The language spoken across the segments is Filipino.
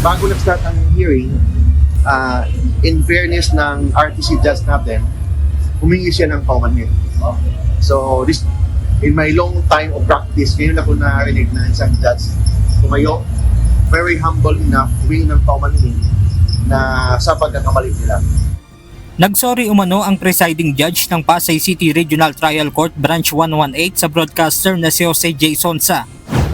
bago nag-start ang hearing, in fairness ng RTC judge natin, humingi siya ng paumanhin. So, this, in my long time of practice, ngayon ako narinig na isang judge tumayo, very humble enough, humingi ng paumanhin na sa pagkakamali nila. Nagsorry umano ang presiding judge ng Pasay City Regional Trial Court Branch 118 sa broadcaster na si Jose J. Sonsa.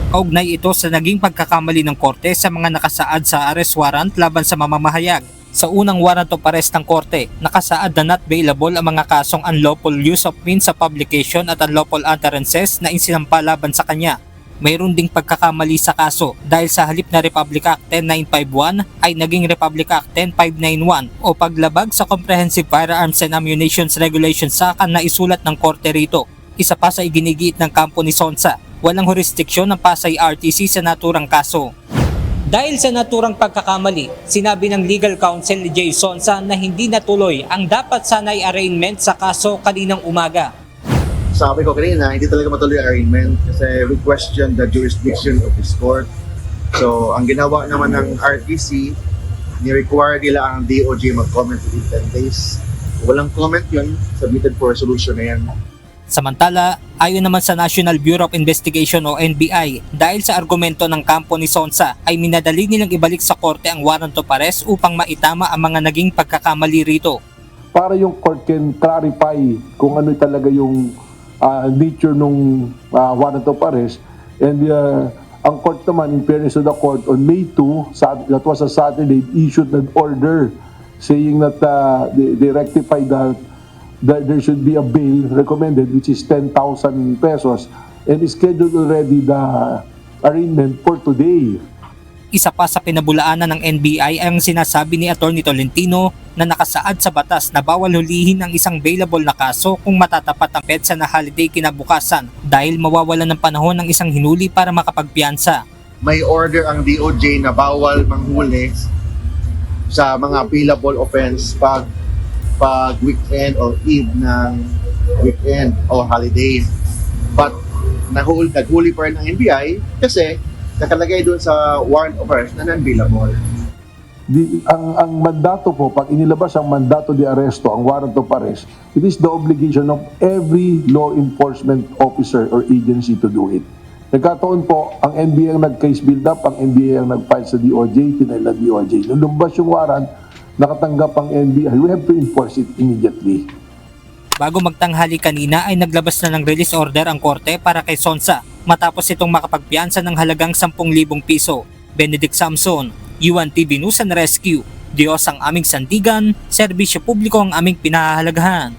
Kaugnay ito sa naging pagkakamali ng korte sa mga nakasaad sa arrest warrant laban sa mamamahayag. Sa unang warrant of arrest ng korte, nakasaad na not bailable ang mga kasong unlawful use of means sa publication at unlawful utterances na isinampa laban sa kanya. Mayroon ding pagkakamali sa kaso dahil sa halip na Republic Act 10951 ay naging Republic Act 10591 o paglabag sa Comprehensive Firearms and Ammunition Regulations sa na isulat ng korte rito. Isa pa sa iginigiit ng kampo ni Sonsa, walang jurisdiksyon ng Pasay RTC sa naturang kaso. Dahil sa naturang pagkakamali, sinabi ng legal counsel ni Jay Sonsa na hindi natuloy ang dapat sanay arraignment sa kaso kaninang umaga. Sabi ko kanina, hindi talaga matuloy ang arraignment kasi we question the jurisdiction of this court. So, ang ginawa naman ng RTC, ni-require nila ang DOJ mag-comment within 10 days. Walang comment yun, submitted for resolution na yan. Samantala, ayon naman sa National Bureau of Investigation o NBI, dahil sa argumento ng kampo ni Sonsa ay minadali nilang ibalik sa korte ang warrant of arrest upang maitama ang mga naging pagkakamali rito. Para yung court can clarify kung ano talaga yung nature nung warrant of arrest. And ang court naman, in fairness to the court, on May 2, that was a Saturday, issued an order saying that they rectified that there should be a bail recommended, which is 10,000 pesos, and scheduled already the arraignment for today. Isa pa sa pinabulaanan ng NBI ay ang sinasabi ni Atty. Tolentino na nakasaad sa batas na bawal hulihin ang isang bailable na kaso kung matatapat ang petsa na holiday kinabukasan dahil mawawalan ng panahon ng isang hinuli para makapagpiyansa. May order ang DOJ na bawal manghuli sa mga bailable offense pag weekend or eve ng weekend o holiday. But naghuli pa rin ang NBI kasi nakalagay doon sa warrant of arrest na non-bailable. Ang mandato po, pag inilabas ang mandato de arresto, ang warrant of arrest, it is the obligation of every law enforcement officer or agency to do it. Nagkataon po, ang NBI ang nag-case build up, ang NBI ang nag-file sa DOJ, pinail na DOJ. Nung lumabas yung warrant, nakatanggap ang NBI, we have to enforce it immediately. Bago magtanghali kanina ay naglabas na ng release order ang korte para kay Sonsa matapos itong makapagpiyansa ng halagang 10,000 piso. Benedict Samson, UNTV News and Rescue. Diyos ang aming sandigan, serbisyo publiko ang aming pinahahalagahan.